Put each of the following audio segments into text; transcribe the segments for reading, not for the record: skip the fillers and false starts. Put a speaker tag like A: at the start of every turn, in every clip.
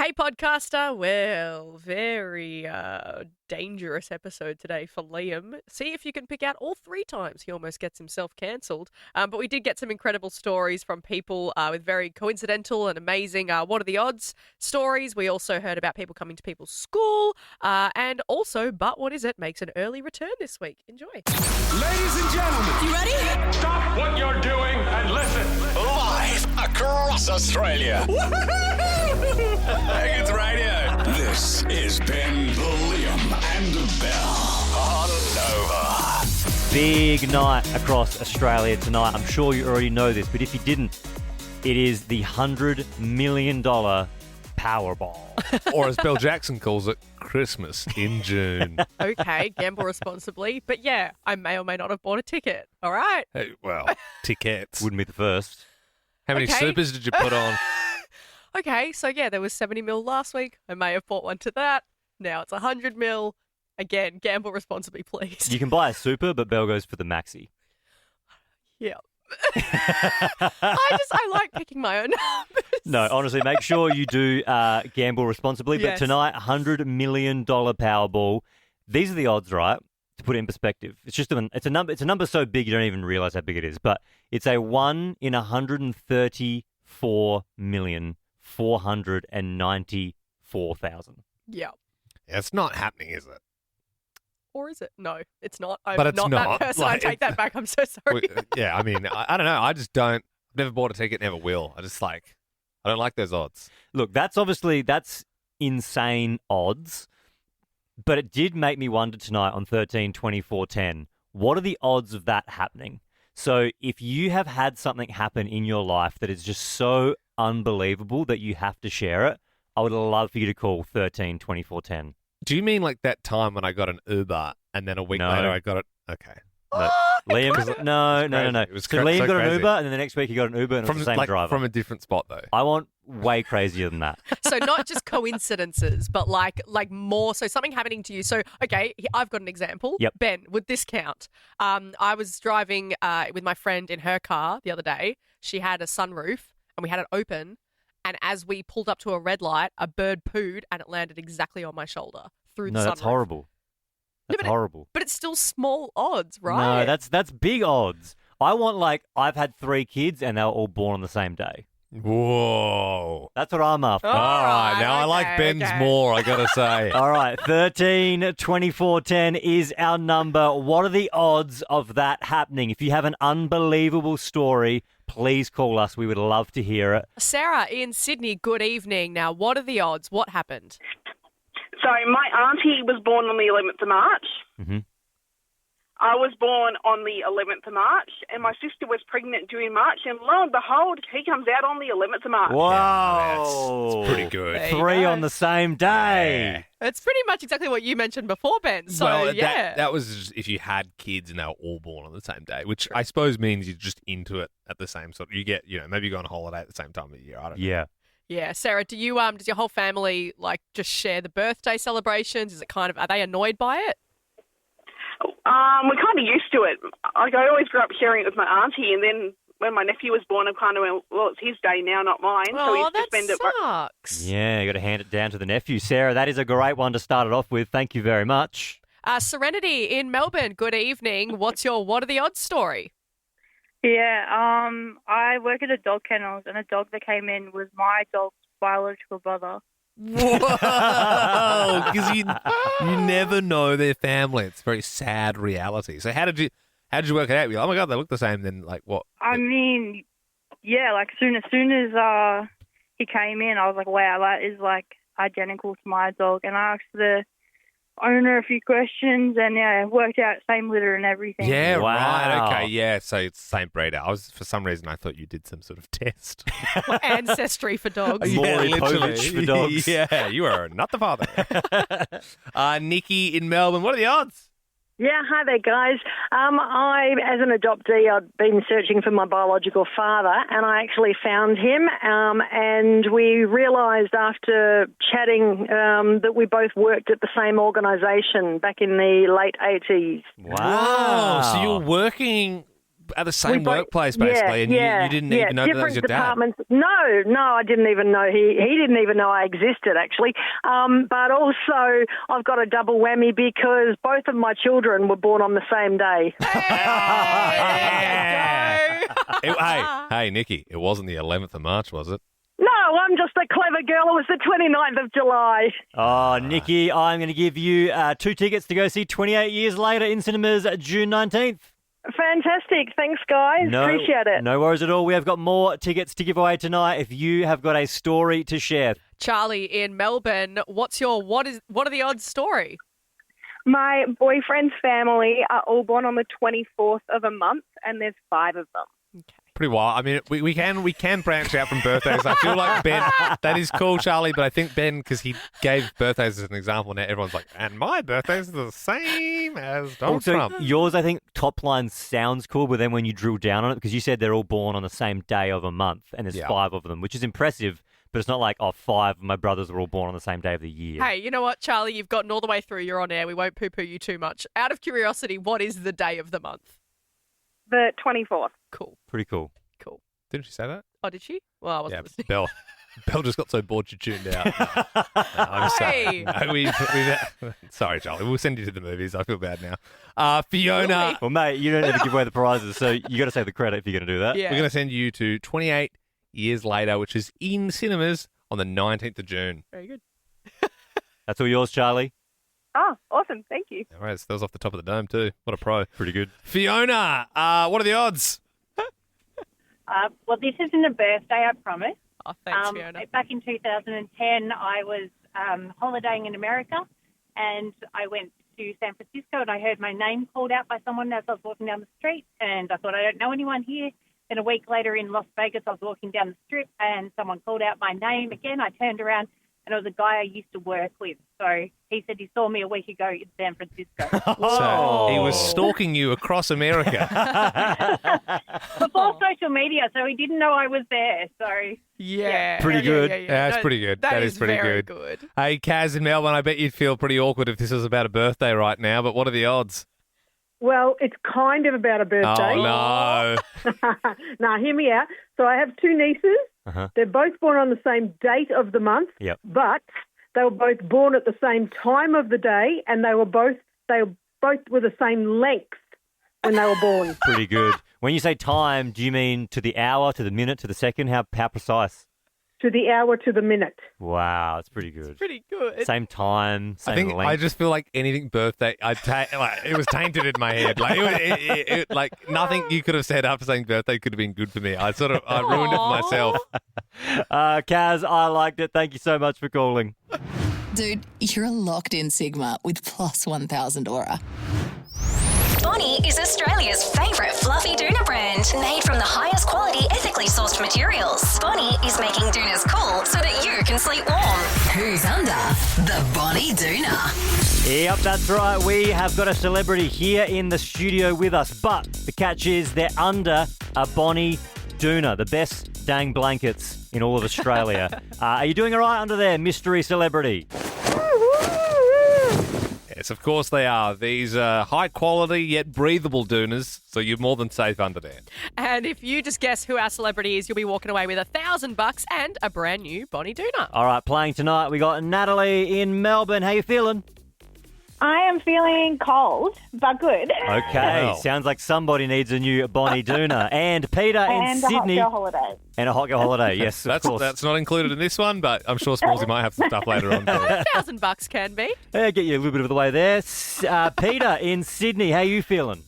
A: Hey, podcaster. Well, very dangerous episode today for Liam. See if you can pick out all 3 times he almost gets himself cancelled. But we did get some incredible stories from people with very coincidental and amazing what are the odds stories. We also heard about people coming to people's school. And also, But What Is It makes an early return this week. Enjoy.
B: Ladies and gentlemen,
C: You ready?
B: stop what you're doing and listen.
D: Live across Australia. It's radio. This is Ben, Liam, and Bell on Nova.
E: Big night across Australia tonight. I'm sure you already know this, but if you didn't, it is the $100 million Powerball.
F: Or as Bill Jackson calls it, Christmas in June.
A: Okay, gamble responsibly. But yeah, I may or may not have bought a ticket. All right.
F: Hey, well, tickets.
E: Wouldn't be the first.
F: How many
A: Okay.
F: supers did you put on?
A: Okay, so yeah, there was 70 mil last week. I may have bought one to that. Now it's 100 mil. Again, gamble responsibly, please.
E: You can buy a super, but Belle goes for the maxi.
A: Yeah. I like picking my own numbers.
E: No, honestly, make sure you do gamble responsibly.
A: Yes.
E: But tonight, $100 million Powerball. These are the odds, right? To put it in perspective, it's just it's a number. It's a number so big you don't even realize how big it is. But it's a 1 in 134,494,000.
A: Yeah.
F: It's not happening, is it?
A: Or is it? No, it's not. I'm
F: But it's
A: not
F: not.
A: that person.
F: Like,
A: I take that back. I'm so sorry.
F: Yeah, I mean, I don't know. I just don't. Never bought a ticket, never will. I don't like those odds.
E: Look, that's insane odds. But it did make me wonder tonight on 13-24-10, what are the odds of that happening? So if you have had something happen in your life that is just so unbelievable that you have to share it, I would love for you to call 13-24-10.
F: Do you mean like that time when I got an Uber and then a week
E: No.
F: later I got it? Okay.
E: No. Liam, no.
F: It was
E: So
F: so
E: Liam got an
F: crazy.
E: Uber, and then the next week he got an Uber, and it was the same driver.
F: From a different spot though.
E: I want way crazier than that.
A: So not just coincidences, but like more. So something happening to you. So okay, I've got an example.
E: Yep.
A: Ben, would this count? I was driving with my friend in her car the other day. She had a sunroof, and we had it open. And as we pulled up to a red light, a bird pooed, and it landed exactly on my shoulder through the sunroof.
E: No, that's horrible. That's horrible.
A: But it's still small odds, right?
E: No, that's big odds. I want I've had 3 kids and they were all born on the same day.
F: Whoa.
E: That's what I'm after.
A: Oh.
F: All right.
A: right,
F: Now I like
A: okay,
F: Ben's
A: okay.
F: more, I gotta say.
E: All right, 13-24-10 is our number. What are the odds of that happening? If you have an unbelievable story, please call us. We would love to hear it.
A: Sarah in Sydney, good evening. Now, what are the odds? What happened?
G: So my auntie was born on the 11th of March.
E: Mm-hmm.
G: I was born on the 11th of March, and my sister was pregnant during March, and lo and behold, he comes out on the 11th of March.
E: Wow.
F: That's pretty good.
A: There you
E: 3
A: go.
E: on the same day.
A: It's pretty much exactly what you mentioned before, Ben. So,
F: well,
A: yeah.
F: that was just if you had kids and they were all born on the same day, which I suppose means you're just into it at the same sort. You get, maybe you go on holiday at the same time of the year. I don't know.
E: Yeah.
A: Yeah, Sarah, do you does your whole family just share the birthday celebrations? Is it are they annoyed by it?
G: We're kind of used to it. I always grew up sharing it with my auntie, and then when my nephew was born, I kind of went, well, it's his day now, not mine. So we
A: Oh,
G: used to
A: that
G: spend it.
A: sucks.
E: Yeah, you got to hand it down to the nephew. Sarah, that is a great one to start it off with. Thank you very much.
A: Serenity in Melbourne, good evening. What's your what are the odds story?
H: Yeah, I work at a dog kennels, and a dog that came in was my dog's biological brother.
F: Whoa! Because you never know their family. It's a very sad reality. So how did you work it out? You're like, oh my god, they look the same. Then what?
H: I mean, yeah, as soon as he came in, I was like, wow, that is identical to my dog. And I asked the owner a few questions, and yeah, it worked out, same litter and everything.
F: Yeah,
E: Wow.
F: right. Okay, yeah. So it's the same breeder. For some reson I thought you did some sort of test.
A: Ancestry for dogs.
E: Maury Povich for dogs.
F: Yeah, you are not the father. Nikki in Melbourne. What are the odds?
I: Yeah, hi there, guys. I, as an adoptee, I'd been searching for my biological father, and I actually found him. And we realised after chatting that we both worked at the same organisation back in the late 80s.
E: Wow.
F: So you're working at the same
I: We both-
F: workplace, basically, and you didn't even know that was your dad.
I: departments. No, I didn't even know he didn't even know I existed, actually. But also, I've got a double whammy because both of my children were born on the same day.
F: Hey, Nikki, it wasn't the 11th of March, was it?
I: No, I'm just a clever girl. It was the 29th of July.
E: Oh, Nikki, I'm going to give you 2 tickets to go see 28 Years Later in cinemas June 19th.
I: Fantastic. Thanks, guys. Appreciate it.
E: No worries at all. We have got more tickets to give away tonight if you have got a story to share.
A: Charlie in Melbourne, what are the odds story?
C: My boyfriend's family are all born on the 24th of a month, and there's 5 of them.
F: Pretty wild. I mean, we can branch out from birthdays. I feel like Ben, that is cool, Charlie, but I think Ben, because he gave birthdays as an example, now everyone's like, and my birthday's the same as Donald Trump.
E: Yours, I think, top line sounds cool, but then when you drill down on it, because you said they're all born on the same day of a month, and there's 5 of them, which is impressive, but it's not like, 5 of my brothers were all born on the same day of the year.
A: Hey, you know what, Charlie? You've gotten all the way through. You're on air. We won't poo-poo you too much. Out of curiosity, what is the day of the month?
C: The 24th.
A: Cool.
E: Pretty cool.
A: Cool.
F: Didn't she say that?
A: Oh, did she? Well, I wasn't listening.
F: Belle just got so bored she tuned out. No, I'm sorry.
A: Hey.
F: No, sorry, Charlie. We'll send you to the movies. I feel bad now. Fiona.
A: Really?
E: Well, mate, you don't ever give away the prizes, so you got to say the credit if you're going to do that.
A: Yeah.
F: We're going to send you to 28 Years Later, which is in cinemas on the 19th of June.
A: Very good.
E: That's all yours, Charlie.
C: Oh, awesome. Thank you.
F: All right, that was off the top of the dome too. What a pro.
E: Pretty good.
F: Fiona, what are the odds?
J: Well, this isn't a birthday, I promise.
A: Oh, thanks, Fiona.
J: Back in 2010, I was holidaying in America, and I went to San Francisco, and I heard my name called out by someone as I was walking down the street, and I thought, I don't know anyone here. Then a week later in Las Vegas, I was walking down the strip, and someone called out my name again. I turned around, and it was a guy I used to work with. So he said he saw me a week ago in San Francisco.
F: So he was stalking you across America.
J: Before social media, so he didn't know I was there. So
A: Yeah.
F: Pretty good.
A: Yeah.
F: Yeah, that's pretty good.
A: That
F: is pretty
A: very
F: good. Hey, Kaz in Melbourne, I bet you'd feel pretty awkward if this was about a birthday right now, but what are the odds?
K: Well, it's kind of about a birthday.
F: Oh, no.
K: Now, hear me out. So I have 2 nieces.
E: Uh-huh.
K: They're both born on the same date of the month,
E: Yep.
K: but they were both born at the same time of the day, and they were both were the same length when they were born.
E: Pretty good. When you say time, do you mean to the hour, to the minute, to the second? How precise?
K: To the hour, to the minute.
E: Wow, that's pretty good.
A: Pretty good.
E: Same time, same
F: I think
E: length.
F: I just feel like anything birthday, it was tainted in my head. Like, like nothing you could have said after saying birthday could have been good for me. I ruined it for myself.
E: Kaz, I liked it. Thank you so much for calling.
L: Dude, you're a locked-in Sigma with plus 1,000 aura.
M: Bonny is Australia's favourite fluffy doona brand, made from the highest quality, ethically sourced materials. Bonny is making doonas cool so that you can sleep warm.
L: Who's under the Bonny Doona?
E: Yep, that's right. We have got a celebrity here in the studio with us, but the catch is they're under a Bonny Doona, the best dang blankets in all of Australia. Are you doing all right under there, mystery celebrity?
F: Yes, of course they are. These high quality yet breathable doonas, so you're more than safe under there.
A: And if you just guess who our celebrity is, you'll be walking away with $1,000 and a brand new Bonny Doona.
E: All right, playing tonight, we got Natalie in Melbourne. How you feeling?
C: I am feeling cold, but good.
E: Okay,
F: Wow.
E: sounds like somebody needs a new Bonny Doona. And Peter in
C: And
E: Sydney.
C: a hot girl holiday.
E: And a hot girl holiday, yes, of course.
F: That's not included in this one, but I'm sure Smallsy might have some stuff later on.
A: $1,000 can be.
E: Yeah, get you a little bit of the way there. Peter in Sydney, how you feeling?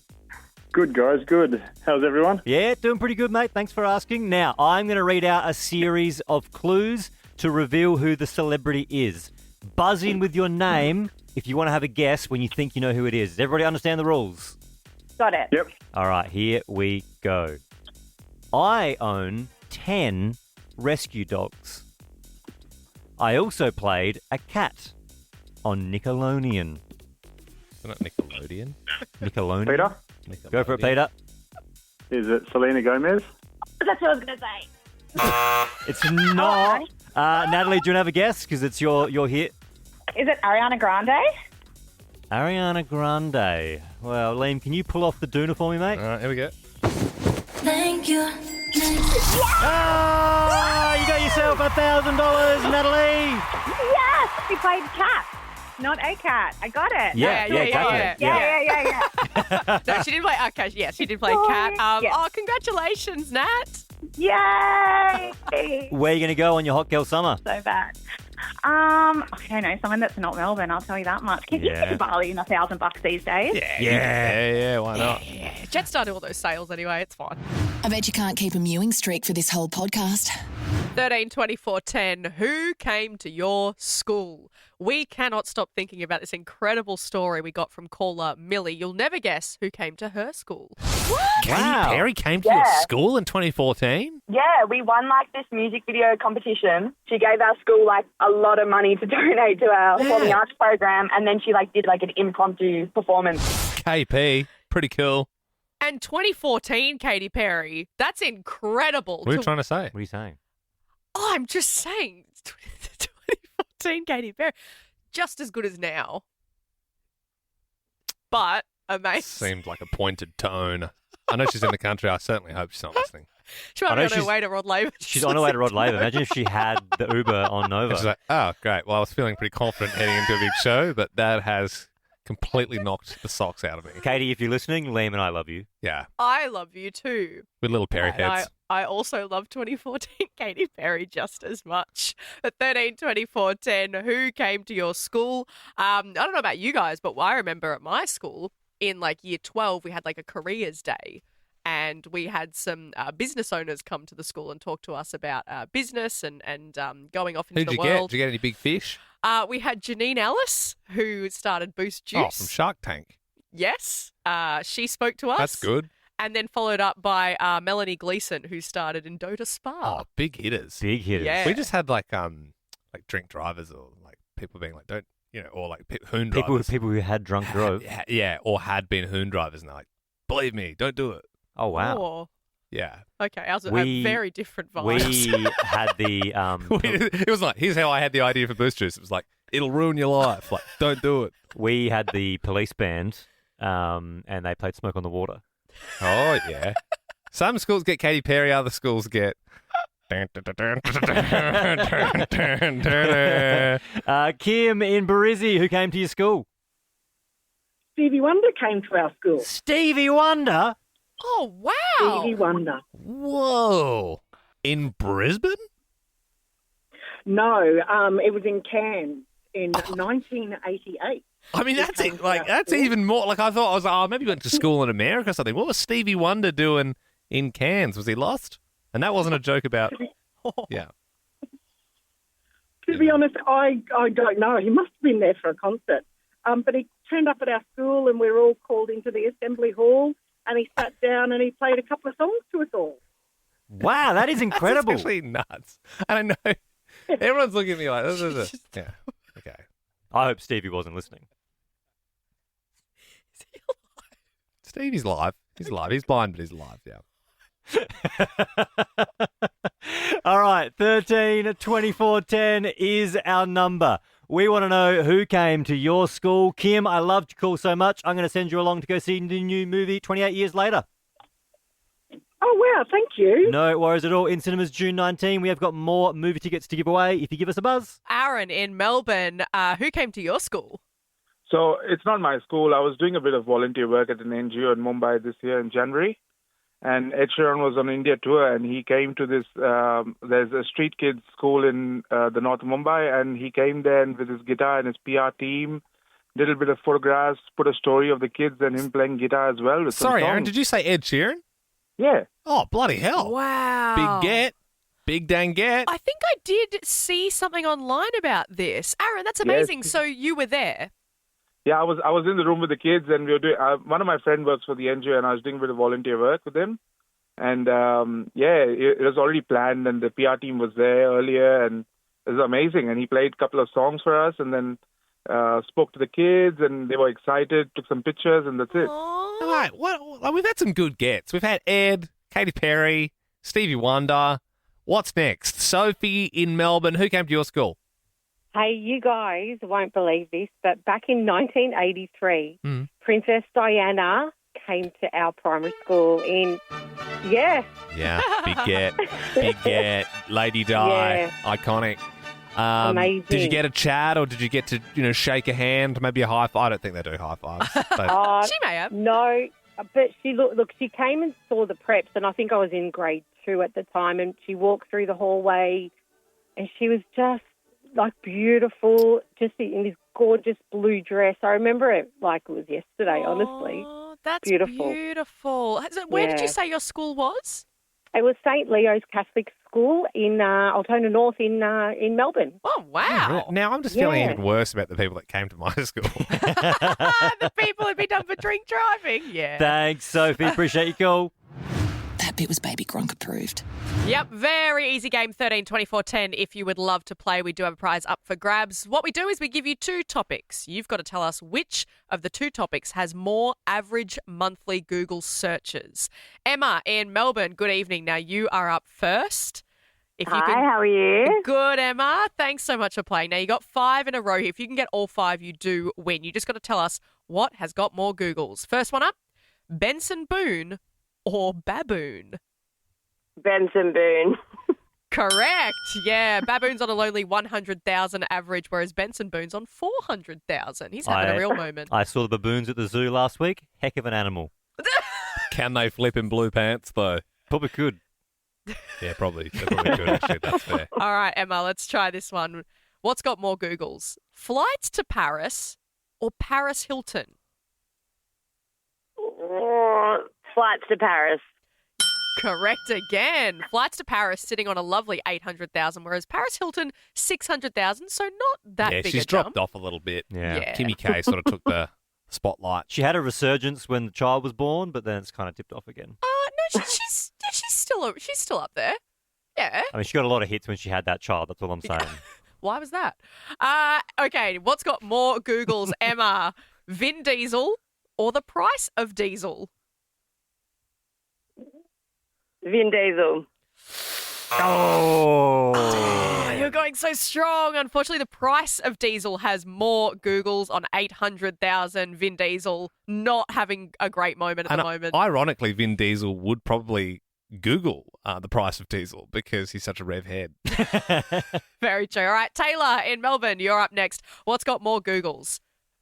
N: Good, guys, good. How's everyone?
E: Yeah, doing pretty good, mate. Thanks for asking. Now, I'm going to read out a series of clues to reveal who the celebrity is. Buzz in with your name if you want to have a guess when you think you know who it is. Does everybody understand the rules?
C: Got it.
N: Yep.
E: All right, here we go. I own 10 rescue dogs. I also played a cat on Nickelodeon.
F: Isn't it Nickelodeon?
E: Nickelodeon?
N: Peter?
E: Go for it, Peter.
N: Is it Selena Gomez?
C: That's what I was going to say.
E: It's not. Natalie, do you want to have a guess? Because it's your hit.
C: Is it Ariana Grande?
E: Ariana Grande. Well, Liam, can you pull off the doona for me, mate?
F: All right, here we go.
M: Thank you.
E: Ah, you got yourself $1,000, Natalie.
O: Yes, we played cat, not a cat. I got it.
E: Yeah, exactly.
O: Yeah.
A: No, she did play. Okay, yeah, she did play cat.
O: Yes.
A: Oh, congratulations, Nat.
O: Yay!
E: Where are you going to go on your hot girl summer?
O: So bad. I don't know, someone that's not Melbourne, I'll tell you that much. Can you get to Bali in $1,000 these days?
F: Yeah, why not?
A: Jetstar do all those sales anyway. It's fine.
L: I bet you can't keep a mewing streak for this whole podcast.
A: 13 24 10. Who came to your school? We cannot stop thinking about this incredible story we got from caller Millie. You'll never guess who came to her school.
F: Katy Perry came to your school in 2014?
C: Yeah, we won like this music video competition. She gave our school like a lot of money to donate to our performing arts program, and then she like did like an impromptu performance.
F: KP, pretty cool.
A: And 2014, Katy Perry. That's incredible.
F: What are you trying to say?
E: What are you saying?
A: Oh, I'm just saying. 2014, Katy Perry. Just as good as now. But amazing.
F: Seemed like a pointed tone. I know she's in the country. I certainly hope she's not listening.
A: She might be on her way to Rod Laver.
E: She's on her way to Rod Laver. Imagine if she had the Uber on Nova.
F: And she's like, oh, great. Well, I was feeling pretty confident heading into a big show, but that has completely knocked the socks out of me.
E: Katie, if you're listening, Liam and I love you.
F: Yeah.
A: I love you too.
F: With little Perry
A: And
F: heads.
A: I also love 2014 Katy Perry just as much. At 13 24 10, who came to your school? I don't know about you guys, but I remember at my school in like year 12, we had like a careers day. And we had some business owners come to the school and talk to us about business and going off into
F: Who'd
A: the
F: you
A: world.
F: get? Did you get any big fish?
A: We had Janine Ellis, who started Boost Juice.
F: Oh, from Shark Tank.
A: Yes. She spoke to us.
F: That's good.
A: And then followed up by Melanie Gleeson, who started in Dota Spa.
F: Oh, big hitters.
E: Big hitters.
A: Yeah.
F: We just had like drink drivers or like people being like, don't, you know, or like hoon drivers.
E: People who had drunk drove.
F: Yeah, or had been hoon drivers and they're like, believe me, don't do it.
E: Oh, wow.
A: Oh.
F: Yeah.
A: Okay, ours are very different vibes.
E: We had the...
F: It was like, here's how I had the idea for Boost Juice. It was like, it'll ruin your life. Like, don't do it.
E: We had the police band and they played Smoke on the Water.
F: Oh, yeah. Some schools get Katy Perry, other schools get...
E: Kim in Barizzi, who came to your school?
K: Stevie Wonder came to our school.
E: Stevie Wonder?
A: Oh, wow.
K: Stevie Wonder.
F: Whoa. In Brisbane?
K: No, it was in Cairns in 1988.
F: I mean, that's even more. Like, I thought, I was like, oh, maybe he went to school in America or something. What was Stevie Wonder doing in Cairns? Was he lost? And that wasn't a joke about... Yeah.
K: To be honest, I don't know. He must have been there for a concert. But he turned up at our school and we were all called into the assembly hall and he sat down and he played a couple of songs to us all.
E: Wow, that is incredible.
F: That's actually nuts. And I know everyone's looking at me like, this is a... Yeah, okay.
E: I hope Stevie wasn't listening.
A: Is he alive?
F: Stevie's live. He's alive. He's blind, but he's alive, yeah.
E: All right, 13 24 10 is our number. We want to know who came to your school. Kim, I loved your call so much. I'm going to send you along to go see the new movie 28 years later.
K: Oh, wow, thank you.
E: No worries at all. In cinemas June 19. We have got more movie tickets to give away if you give us a buzz.
A: Aaron in Melbourne, who came to your school?
P: So it's not my school. I was doing a bit of volunteer work at an NGO in Mumbai this year in January. And Ed Sheeran was on India tour, and he came to this, there's a street kids school in the north of Mumbai, and he came there and with his guitar and his PR team, did a bit of photographs, put a story of the kids and him playing guitar as well. With
F: Sorry,
P: some
F: Aaron,
P: songs.
F: did you say Ed Sheeran?
P: Yeah.
F: Oh, bloody hell.
A: Wow.
F: Big get. Big dang get.
A: I think I did see something online about this. Aaron, that's amazing.
P: Yes.
A: So you were there?
P: Yeah, I was in the room with the kids, and we were doing. One of my friends works for the NGO, and I was doing a bit of volunteer work with him. And it was already planned, and the PR team was there earlier, and it was amazing. And he played a couple of songs for us, and then spoke to the kids, and they were excited. Took some pictures, and that's it.
F: All right, we've had some good gets. We've had Ed, Katy Perry, Stevie Wonder. What's next? Sophie in Melbourne. Who came to your school?
Q: Hey, you guys won't believe this, but back in 1983, Princess Diana came to our primary school in,
F: Yeah, big get, Lady Di,
Q: Yeah.
F: iconic.
Q: Amazing.
F: Did you get a chat or did you get to, shake a hand, maybe a high five? I don't think they do high fives. But
A: She may have.
Q: No, but she came and saw the preps, and I think I was in grade 2 at the time, and she walked through the hallway, and she was just like beautiful, just in this gorgeous blue dress. I remember it like it was yesterday, honestly.
A: That's
Q: beautiful.
A: Where did
Q: Yeah.
A: you say your school was?
Q: It was St. Leo's Catholic School in Altona North in Melbourne.
A: Oh, wow.
F: Now I'm just feeling
Q: Yeah.
F: even worse about the people that came to my school.
A: The people who'd be done for drink driving. Yeah.
E: Thanks, Sophie. Appreciate your call.
L: That bit was Baby Gronk approved.
A: Yep, very easy game, 13 24 10. If you would love to play, we do have a prize up for grabs. What we do is we give you 2 topics. You've got to tell us which of the 2 topics has more average monthly Google searches. Emma in Melbourne, good evening. Now you are up first.
C: Hi, how are you?
A: Good, Emma. Thanks so much for playing. Now you got 5 in a row here. If you can get all 5, you do win. You just got to tell us what has got more Googles. First one up, Benson Boone or baboon?
C: Benson Boone.
A: Correct. Yeah, baboon's on a lonely 100,000 average, whereas Benson Boone's on 400,000. He's having a real moment.
E: I saw the baboons at the zoo last week. Heck of an animal.
F: Can they flip in blue pants, though?
E: Probably could.
F: Yeah, probably. They probably could, actually. That's fair.
A: All right, Emma, let's try this one. What's got more Googles? Flights to Paris or Paris Hilton?
C: Flights to Paris.
A: Correct again. Flights to Paris sitting on a lovely 800,000, whereas Paris Hilton 600,000, so not that
F: Yeah,
A: big
F: she's
A: a jump.
F: dropped off a little bit.
A: Yeah.
F: Kimmy K sort of took the spotlight.
E: She had a resurgence when the child was born, but then it's kind of tipped off again.
A: No, she's still up there. Yeah.
E: I mean, she got a lot of hits when she had that child. That's all I'm saying.
A: Why was that? Okay, what's got more Googles, Emma? Vin Diesel or the price of diesel?
C: Vin Diesel.
E: Oh.
A: You're going so strong. Unfortunately, the price of diesel has more Googles on 800,000. Vin Diesel not having a great moment at the moment.
F: Ironically, Vin Diesel would probably Google the price of diesel because he's such a rev head.
A: Very true. All right, Taylor in Melbourne, you're up next. What's got more Googles?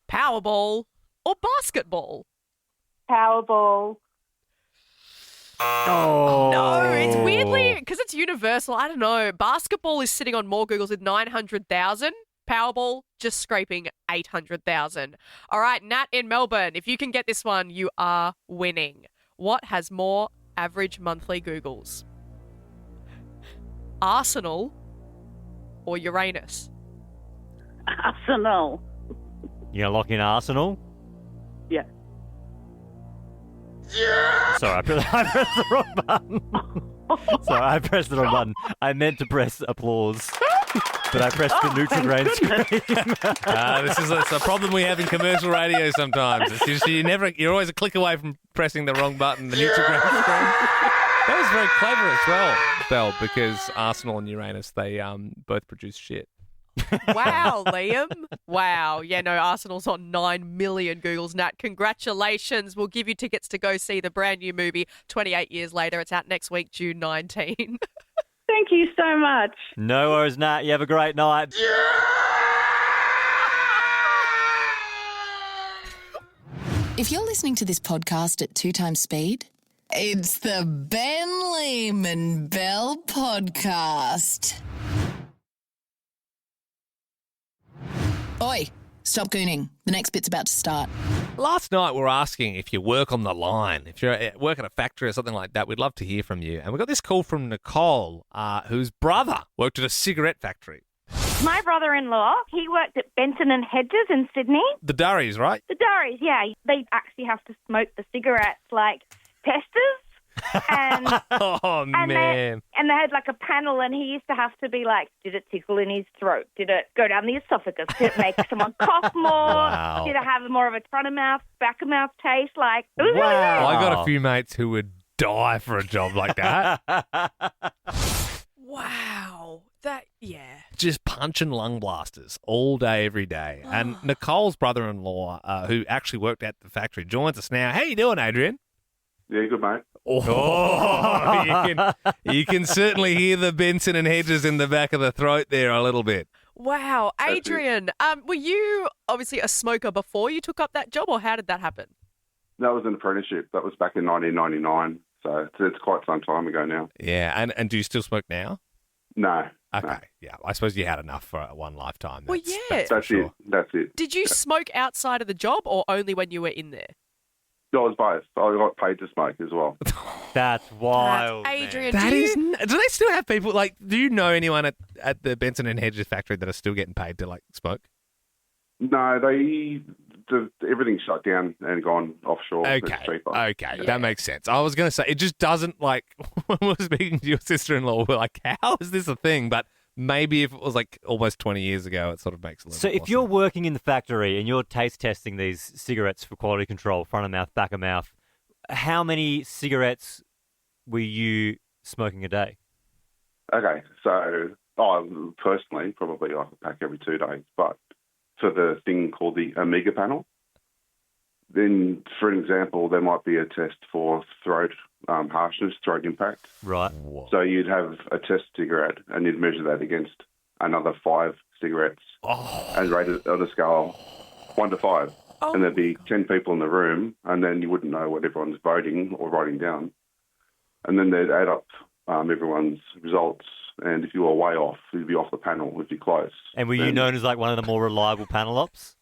A: Powerball or basketball?
C: Powerball.
E: Oh.
A: No, it's weirdly, because it's universal, I don't know. Basketball is sitting on more Googles with 900,000. Powerball just scraping 800,000. All right, Nat in Melbourne, if you can get this one, you are winning. What has more average monthly Googles? Arsenal or Uranus?
C: Arsenal.
E: You gonna lock in Arsenal?
C: Yeah.
E: Sorry, I pressed the wrong button. Sorry, I pressed the wrong button. I meant to press applause, but I pressed the Nutri screen.
F: This is a problem we have in commercial radio sometimes. It's just you're always a click away from pressing the wrong button, the Nutri screen. That was very clever as well, Belle, because Arsenal and Uranus, they both produce shit.
A: Wow, Liam. Wow. Yeah, no, Arsenal's on 9 million Googles. Nat, congratulations. We'll give you tickets to go see the brand new movie 28 years later. It's out next week, June 19.
C: Thank you so much.
E: No worries, Nat. You have a great night.
L: If you're listening to this podcast at 2 times speed, it's the Ben, Liam and Belle podcast. Oi, stop gooning. The next bit's about to start.
F: Last night we were asking if you work on the line, if you're at work at a factory or something like that, we'd love to hear from you. And we got this call from Nicole, whose brother worked at a cigarette factory.
O: My brother-in-law, he worked at Benson and Hedges in Sydney.
F: The Durries, right?
O: The Durries, yeah. They actually have to smoke the cigarettes like testers. And,
F: Oh, man.
O: And they had like a panel, and he used to have to be like, did it tickle in his throat? Did it go down the esophagus? Did it make someone cough more?
F: Wow.
O: Did it have more of a front of mouth, back of mouth taste? Like, it was really weird.
F: I got a few mates who would die for a job like that.
A: Wow.
F: Just punching lung blasters all day, every day. And Nicole's brother-in-law, who actually worked at the factory, joins us now. How you doing, Adrian?
N: Yeah, good, mate.
F: Oh, you can certainly hear the Benson and Hedges in the back of the throat there a little bit.
A: Wow. Adrian, were you obviously a smoker before you took up that job, or how did that happen?
N: That was an apprenticeship. That was back in 1999, so it's quite some time ago now.
F: Yeah, and do you still smoke now?
N: No.
F: Okay,
N: no.
F: yeah. I suppose you had enough for one lifetime.
A: Well, yeah.
N: That's it. That's it.
A: Did you smoke outside of the job or only when you were in there?
N: I was both. I got paid to smoke as well.
E: That's wild.
A: Adrian,
F: Do they still have people, like, do you know anyone at the Benson and Hedges factory that are still getting paid to, like, smoke?
N: No, everything's shut down and gone offshore.
F: Okay,
N: It's cheaper.
F: okay, that makes sense. I was going to say, it just doesn't, like, when we were speaking to your sister-in-law, we're like, how is this a thing? But maybe if it was, like, almost 20 years ago, it sort of makes a little
E: So
F: more
E: if you're working in the factory and you're taste testing these cigarettes for quality control, front of mouth, back of mouth, how many cigarettes were you smoking a day?
N: Okay, so personally, probably I could pack every 2 days, but for the thing called the Omega panel, then, for an example, there might be a test for throat harshness, throat impact.
E: Right.
N: So you'd have a test cigarette and you'd measure that against another 5 cigarettes and rate it on a scale 1 to 5. And there'd be 10 people in the room, and then you wouldn't know what everyone's voting or writing down. And then they'd add up everyone's results, and if you were way off, you'd be off the panel if you're close.
E: And were you known as like one of the more reliable panel ops?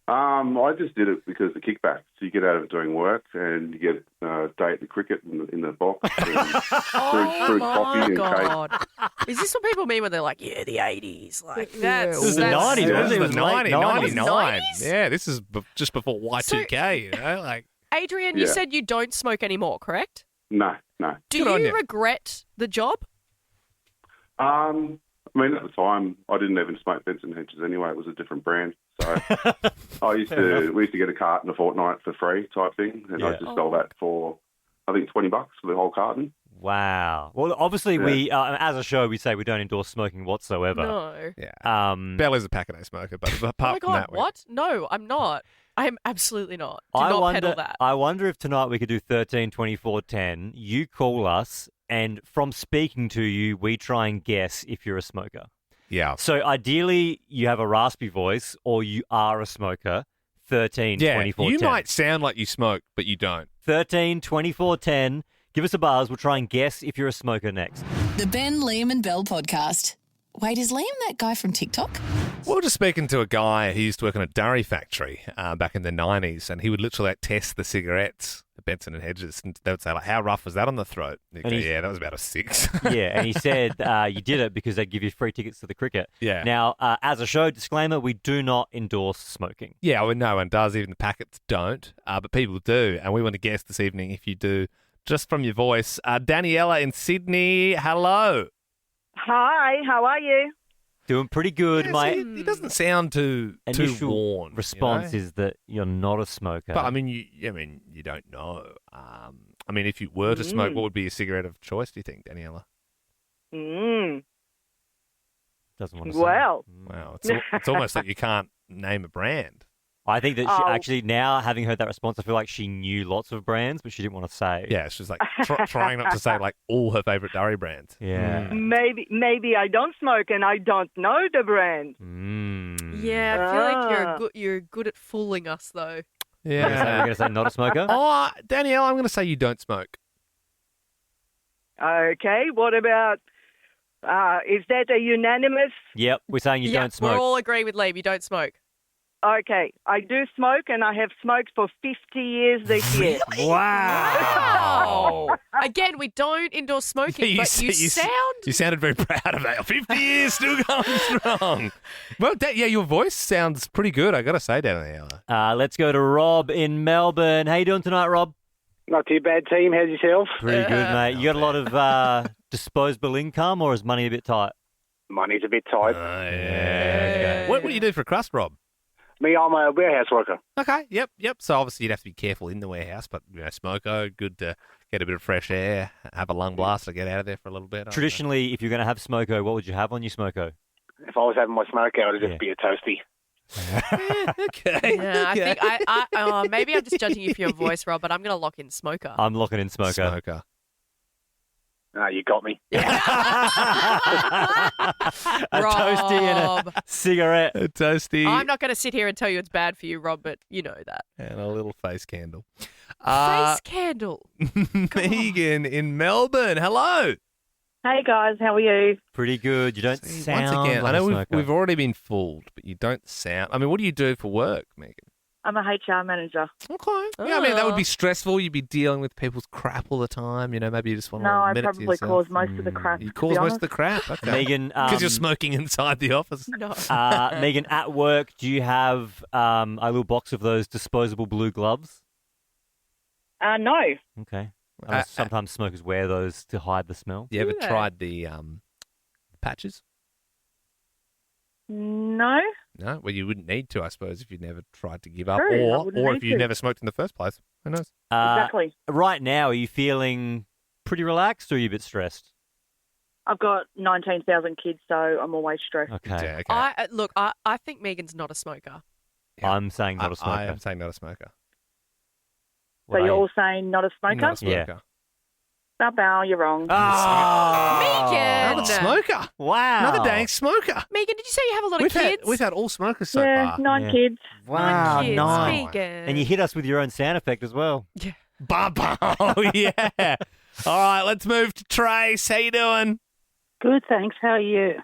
N: I just did it because the kickback. So you get out of it doing work, and you get a day at the cricket in the box, and fruit coffee and cake.
A: Is this what people mean when they're like, yeah, the 80s? Like, that's...
F: It was the 90s, wasn't it? It was 99.
A: 90s?
F: Yeah, this is just before Y2K, you know? Like,
A: Adrian, you said you don't smoke anymore, correct?
N: No.
A: Do you regret the job?
N: I mean, at the time, I didn't even smoke Benson Hedges anyway. It was a different brand. So we used to get a carton a fortnight for free type thing, and I just sell that for, I think, $20 for the whole carton.
E: Wow. Well, obviously, we as a show, we say we don't endorse smoking whatsoever.
A: No.
F: Yeah. Belle is a pack-a-day smoker, but apart
A: oh my God,
F: from that...
A: what? No, I'm not. I'm absolutely not. Do not peddle that.
E: I wonder if tonight we could do 13, 24, 10. You call us, and from speaking to you, we try and guess if you're a smoker.
F: Yeah.
E: So ideally, you have a raspy voice, or you are a smoker. 13, 24, 10.
F: You might sound like you smoke, but you don't.
E: 13, 24, 10. Give us a buzz. We'll try and guess if you're a smoker next.
L: The Ben, Liam and Bell podcast. Wait, is Liam that guy from TikTok?
F: We were just speaking to a guy who used to work in a dairy factory back in the 90s, and he would literally test the cigarettes at Benson and Hedges, and they would say, like, how rough was that on the throat? And he'd go, yeah, that was about a 6.
E: Yeah, and he said you did it because they'd give you free tickets to the cricket.
F: Yeah.
E: Now, as a show, disclaimer, we do not endorse smoking.
F: Yeah, well, no one does. Even the packets don't, but people do, and we want to guess this evening if you do, just from your voice. Daniela in Sydney, hello.
R: Hi, how are you?
E: Doing pretty good.
F: Yeah, he doesn't sound too worn.
E: Response
F: you know?
E: is that you're not a smoker.
F: But I mean, you don't know. I mean, if you were to smoke, what would be your cigarette of choice? Do you think, Daniela?
E: Doesn't want to.
R: Well,
F: wow, it's almost like you can't name a brand.
E: I think that she actually, now having heard that response, I feel like she knew lots of brands, but she didn't want to say.
F: Yeah, she's like trying not to say like all her favourite dairy brands.
E: Yeah.
R: maybe I don't smoke and I don't know the brand.
A: Yeah, I feel like you're good at fooling us, though.
F: Yeah.
E: You're going to say not a smoker?
F: Oh, Danielle, I'm going to say you don't smoke.
R: Okay, what about, is that a unanimous?
E: Yep, we're saying you don't smoke.
A: We're all agreeing with Liam, you don't smoke.
R: Okay, I do smoke, and I have smoked for 50 years this year.
E: Wow.
A: Again, we don't endorse smoking, but you sound...
F: You sounded very proud of that. 50 years, still going strong. Well, your voice sounds pretty good, I got to say, Daniela.
E: Let's go to Rob in Melbourne. How you doing tonight, Rob?
S: Not too bad, team. How's yourself?
E: Pretty good, mate. You got a lot of disposable income, or is money a bit tight?
S: Money's a bit tight.
F: Okay. What do you do for a crust, Rob?
S: Me, I'm a warehouse worker.
F: Okay, yep. So obviously you'd have to be careful in the warehouse, but smoker, good to get a bit of fresh air, have a lung blaster, get out of there for a little bit.
E: Traditionally, if you're going to have smoko, what would you have on your smoko?
S: If I was having my smoke out, it'd just be a toasty.
F: Okay.
A: Yeah, I think maybe I'm just judging you for your voice, Rob, but I'm going to lock in smoker.
E: I'm locking in smoker.
S: No, you got me.
E: A toasty and a cigarette.
F: A toasty.
A: I'm not going to sit here and tell you it's bad for you, Rob, but you know that.
F: And a little face candle.
A: Face candle.
F: Megan in Melbourne. Hello.
H: Hey guys, how are you?
E: Pretty good. You don't sound
F: Once again,
E: like
F: I know
E: a smoker.
F: we've already been fooled, but you don't sound. I mean, what do you do for work, Megan?
H: I'm a HR manager.
F: Okay. Yeah, I mean, that would be stressful. You'd be dealing with people's crap all the time. You know, maybe you just want
H: No,
F: a
H: I
F: minute to
H: probably
F: yourself.
H: cause most of the crap.
F: You
H: to
F: cause
H: be
F: most
H: honest.
F: of the crap. Okay.
E: Megan,
F: because you're smoking inside the office.
A: No.
E: Megan, at work, do you have a little box of those disposable blue gloves?
H: No.
E: Okay. Sometimes smokers wear those to hide the smell.
F: You ever tried the patches?
H: No.
F: No? Well, you wouldn't need to, I suppose, if you never tried to give up,
H: True, I wouldn't
F: or
H: need
F: if you
H: to.
F: never smoked in the first place. Who knows?
H: Exactly.
E: Right now, are you feeling pretty relaxed or are you a bit stressed?
H: I've got 19,000 kids, so I'm always stressed.
E: Okay.
A: I think Megan's not a smoker.
E: I'm saying not a smoker.
F: I am saying not a smoker.
H: So you're all saying not a smoker?
F: Not a smoker.
H: Bow, you're wrong.
A: Megan!
F: Another smoker.
E: Wow.
F: Another dang smoker.
A: Megan, did you say you have a lot of kids?
F: We've had all smokers so
H: Yeah,
F: far.
H: 9 kids.
E: Wow,
A: kids,
E: nine.
A: Megan.
E: And you hit us with your own sound effect as well.
A: Yeah.
F: Bump. Oh, yeah. All right, let's move to Trace. How you doing?
Q: Good, thanks. How are you?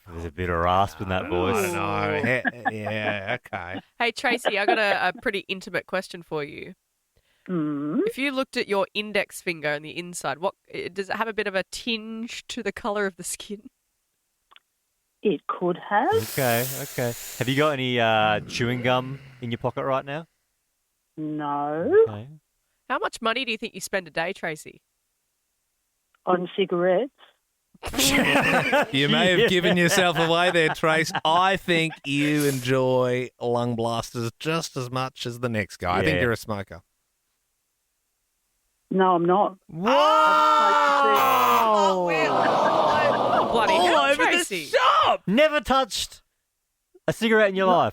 E: There's a bit of rasp in that voice.
F: I know. Yeah, okay.
A: Hey, Tracy, I got a pretty intimate question for you. If you looked at your index finger on the inside, does it have a bit of a tinge to the colour of the skin?
Q: It could have.
E: Okay. Have you got any chewing gum in your pocket right now?
Q: No.
E: Okay.
A: How much money do you think you spend a day, Tracy?
Q: On cigarettes.
F: You may have given yourself away there, Trace. I think you enjoy lung blasters just as much as the next guy. I think
E: Yeah.
F: you're a smoker.
Q: No, I'm not.
F: Whoa!
A: Oh, bloody
E: All
A: hell,
E: over
A: Tracy.
E: the shop! Never touched a cigarette in your life?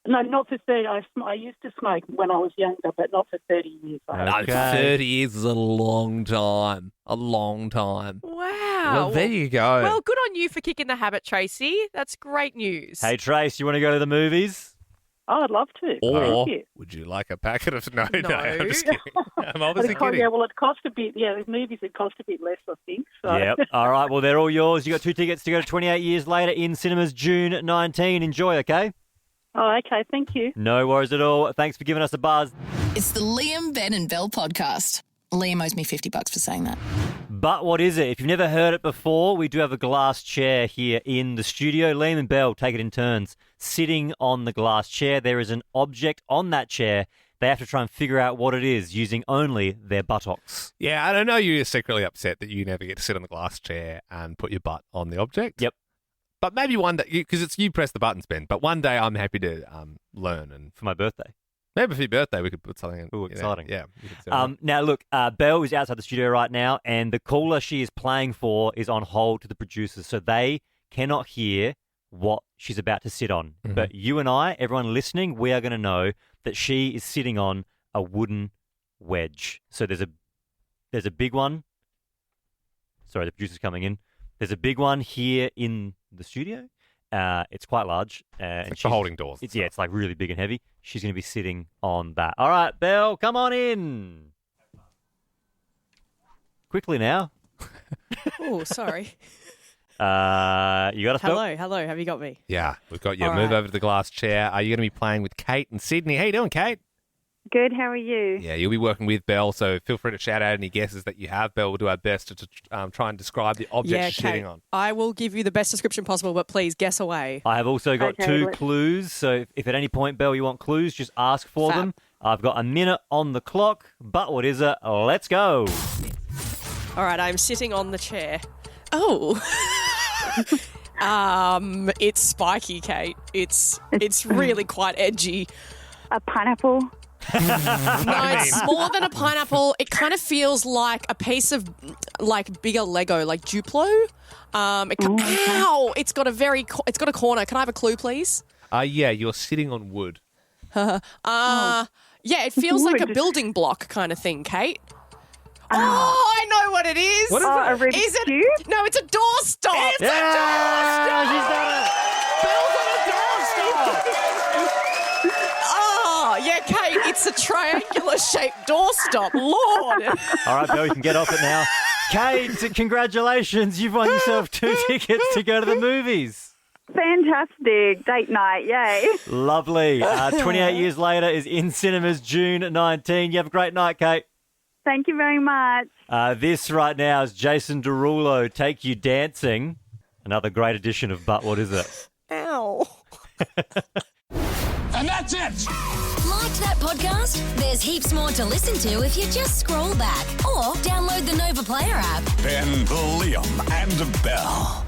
Q: No, not for 30. I used to smoke when I was younger, but not for 30 years.
F: No, 30 years is a long time. A long time.
A: Wow.
F: Well, there you go.
A: Well, good on you for kicking the habit, Tracy. That's great news.
E: Hey, Trace, you want to go to the movies?
Q: Oh, I'd love to.
F: Or
Q: Thank you.
F: would you like a packet of... No,
A: No.
F: I'm just kidding. I'm obviously kidding.
Q: Yeah, well, it cost a bit. Yeah, the movies, it cost a bit less, I think. So.
E: Yep. All right, well, they're all yours. You got 2 tickets to go to 28 Years Later in cinemas June 19. Enjoy, okay?
Q: Oh, okay. Thank you.
E: No worries at all. Thanks for giving us a buzz.
L: It's the Liam, Ben and Bell podcast. Liam owes me $50 for saying that.
E: But what is it? If you've never heard it before, we do have a glass chair here in the studio. Liam and Bell take it in turns. Sitting on the glass chair, there is an object on that chair. They have to try and figure out what it is using only their buttocks.
F: Yeah, I know you're secretly upset that you never get to sit on the glass chair and put your butt on the object.
E: Yep.
F: But maybe one day, because it's you press the buttons, Ben, but one day I'm happy to learn. And
E: For my birthday.
F: maybe for your birthday we could put something in.
E: Ooh, exciting.
F: Yeah. we could set it up.
E: Now, look, Belle is outside the studio right now, and the caller she is playing for is on hold to the producers, so they cannot hear what she's about to sit on.
F: Mm-hmm.
E: But you and I, everyone listening, we are going to know that she is sitting on a wooden wedge. So there's a big one. Sorry, the producer's coming in. There's a big one here in the studio. It's quite large. And
F: like for holding doors.
E: It's like really big and heavy. She's going to be sitting on that. All right, Belle, come on in. Quickly now.
T: Oh, sorry.
E: You got us, Belle?
T: Hello. Have you got me?
F: Yeah, we've got you.
T: All
F: Move
T: right.
F: over to the glass chair. Are you going to be playing with Kate and Sydney? How you doing, Kate?
H: Good, how are you?
F: Yeah, you'll be working with Belle, so feel free to shout out any guesses that you have. Belle will do our best to try and describe the object
T: Yeah,
F: she's sitting
T: Kate.
F: on.
T: I will give you the best description possible, but please guess away.
E: I have also got
T: Okay,
E: 2
T: let's-
E: clues, so if at any point, Belle, you want clues, just ask for
T: Fab.
E: them. I've got a minute on the clock, but what is it? Let's go.
T: All right, I'm sitting on the chair. Oh. It's spiky, Kate. It's really quite edgy.
H: A pineapple?
T: No, it's smaller than a pineapple. It kind of feels like a piece of like bigger Lego, like Duplo. Ow! It's got a corner. Can I have a clue, please?
F: Yeah, you're sitting on wood.
T: Yeah, it feels like a building block kind of thing, Kate. Oh, I know what it is.
F: What is it?
T: A Rubik's Cube? No, it's a doorstop. It's a doorstop.
E: She's done it.
T: Bill's on a doorstop. Oh, yeah, Kate, it's a triangular-shaped doorstop. Lord.
E: All right, Bill, you can get off it now. Kate, congratulations. You've won yourself 2 tickets to go to the movies.
O: Fantastic. Date night. Yay.
E: Lovely. 28 years later is in cinemas June 19. You have a great night, Kate.
O: Thank you very much.
E: This right now is Jason Derulo, Take You Dancing. Another great edition of But What Is It?
T: Ow.
D: And that's it.
M: Liked that podcast? There's heaps more to listen to if you just scroll back or download the Nova Player app.
D: Ben, Liam, and Bell.